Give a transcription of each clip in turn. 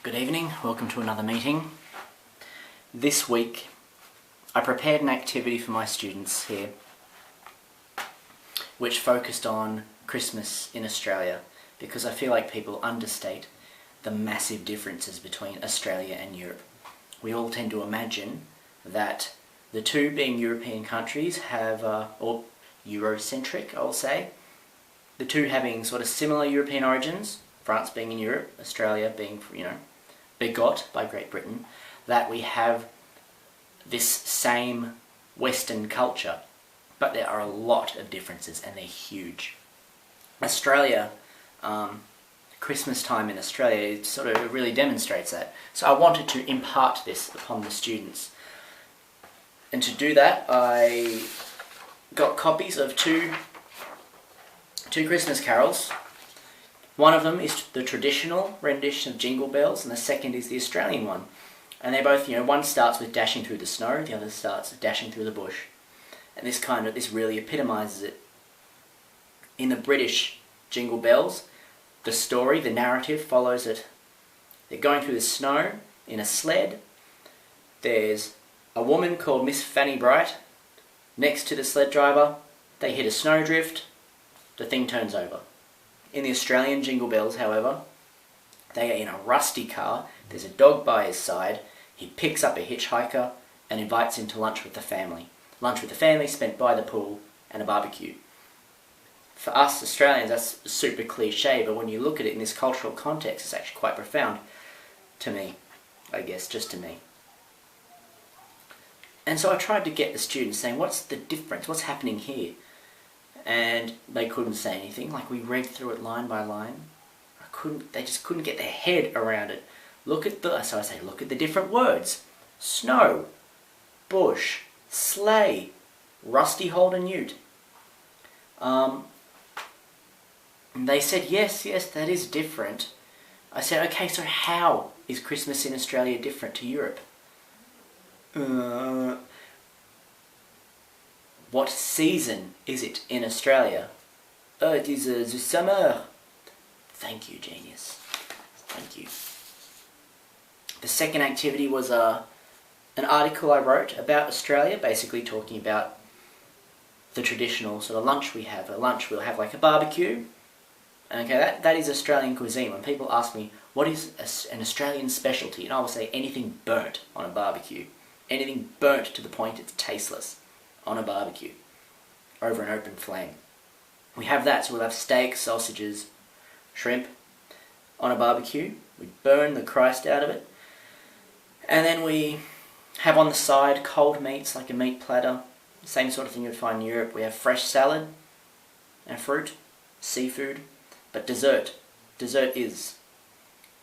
Good evening, welcome to another meeting. This week I prepared an activity for my students here which focused on Christmas in Australia because I feel like people understate the massive differences between Australia and Europe. We all tend to imagine that the two being European countries have, or Eurocentric I'll say, the two having sort of similar European origins, France being in Europe, Australia being, begot by Great Britain, that we have this same Western culture. But there are a lot of differences and they're huge. Australia, Christmas time in Australia, it sort of really demonstrates that. So I wanted to impart this upon the students. And to do that, I got copies of two Christmas carols. One of them is the traditional rendition of Jingle Bells, and the second is the Australian one. And they're both, one starts with dashing through the snow, the other starts with dashing through the bush. And this really epitomises it. In the British Jingle Bells, the story, the narrative follows it. They're going through the snow in a sled. There's a woman called Miss Fanny Bright next to the sled driver. They hit a snowdrift. The thing turns over. In the Australian Jingle Bells, however, they are in a rusty car. There's a dog by his side. He picks up a hitchhiker and invites him to lunch with the family. Lunch with the family spent by the pool and a barbecue. For us Australians, that's super cliche, but when you look at it in this cultural context, it's actually quite profound to me, I guess, just to me. And so I tried to get the students saying, what's the difference? What's happening here? And they couldn't say anything. Like, we read through it line by line. They just couldn't get their head around it. So I say, look at the different words. Snow, bush, sleigh, rusty Holden ute. And they said, yes, that is different. I said, okay, so how is Christmas in Australia different to Europe? What season is it in Australia? It is the summer. Thank you, genius. Thank you. The second activity was an article I wrote about Australia, basically talking about the traditional sort of lunch we have. At lunch we'll have like a barbecue. Okay, that is Australian cuisine. When people ask me, what is an Australian specialty? And I will say anything burnt on a barbecue. Anything burnt to the point it's tasteless on a barbecue over an open flame. We have that, so we'll have steak, sausages, shrimp on a barbecue. We burn the Christ out of it. And then we have on the side cold meats, like a meat platter. Same sort of thing you'd find in Europe. We have fresh salad and fruit, seafood, but dessert. This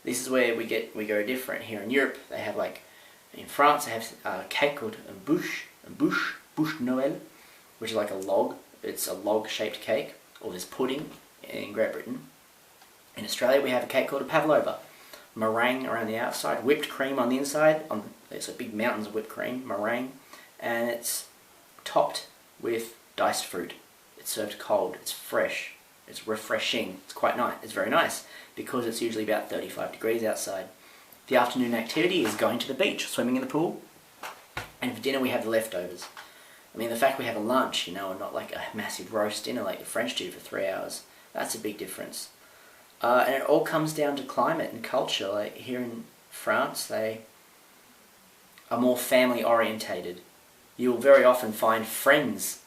is where we go different. Here in Europe, they have in France, they have a cake called bûche Noël, which is like a log. It's a log-shaped cake. Or there's pudding in Great Britain. In Australia, we have a cake called a pavlova. Meringue around the outside, whipped cream on the inside. There's big mountains of whipped cream, meringue, and it's topped with diced fruit. It's served cold. It's fresh. It's refreshing. It's quite nice. It's very nice because it's usually about 35 degrees outside. The afternoon activity is going to the beach, swimming in the pool, and for dinner we have the leftovers. I mean, the fact we have a lunch, and not like a massive roast dinner like the French do for 3 hours, that's a big difference. And it all comes down to climate and culture. Like here in France, they are more family orientated. You'll very often find friends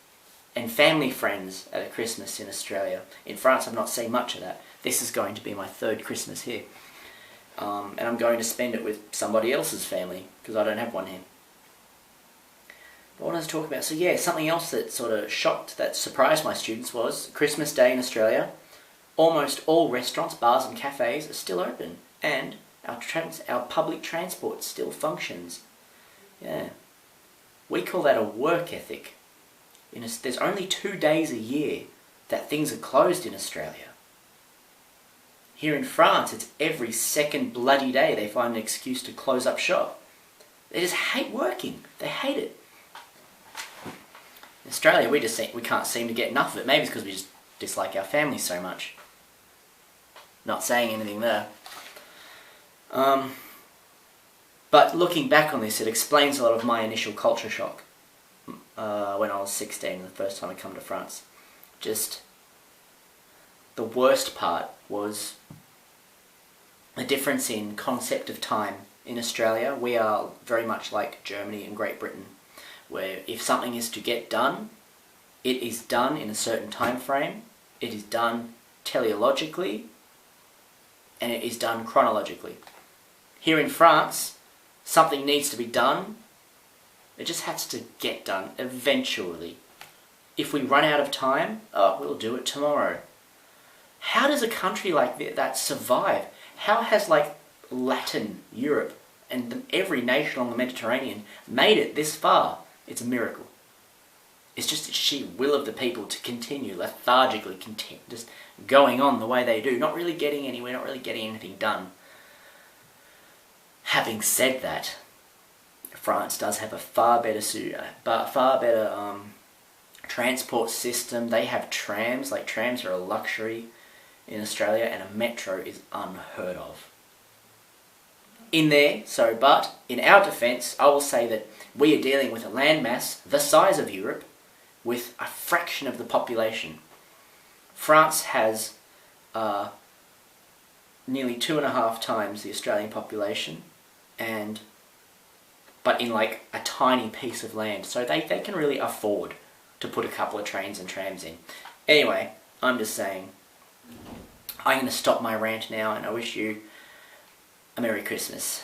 and family friends at a Christmas in Australia. In France, I've not seen much of that. This is going to be my third Christmas here. And I'm going to spend it with somebody else's family, because I don't have one here. But what I was talking about, so yeah, something else that sort of that surprised my students was Christmas Day in Australia. Almost all restaurants, bars and cafes are still open, and our public transport still functions. Yeah. We call that a work ethic. There's only 2 days a year that things are closed in Australia. Here in France, it's every second bloody day they find an excuse to close up shop. They just hate working. They hate it. In Australia, we can't seem to get enough of it. Maybe it's because we just dislike our families so much. Not saying anything there. But looking back on this, it explains a lot of my initial culture shock when I was 16, the first time I come to France. Just the worst part was the difference in concept of time. In Australia, we are very much like Germany and Great Britain, where if something is to get done, it is done in a certain time frame, it is done teleologically, and it is done chronologically. Here in France, something needs to be done, it just has to get done eventually. If we run out of time, we'll do it tomorrow. How does a country like that survive? How has Latin Europe and every nation on the Mediterranean made it this far? It's a miracle. It's just the sheer will of the people to continue lethargically, just going on the way they do, not really getting anywhere, not really getting anything done. Having said that, France does have a far better transport system. They have trams. Trams are a luxury in Australia, and a metro is unheard of. But in our defence, I will say that we are dealing with a landmass the size of Europe with a fraction of the population. France has nearly 2.5 times the Australian population, but in a tiny piece of land. So they can really afford to put a couple of trains and trams in. Anyway, I'm just saying, I'm going to stop my rant now, and I wish you a Merry Christmas.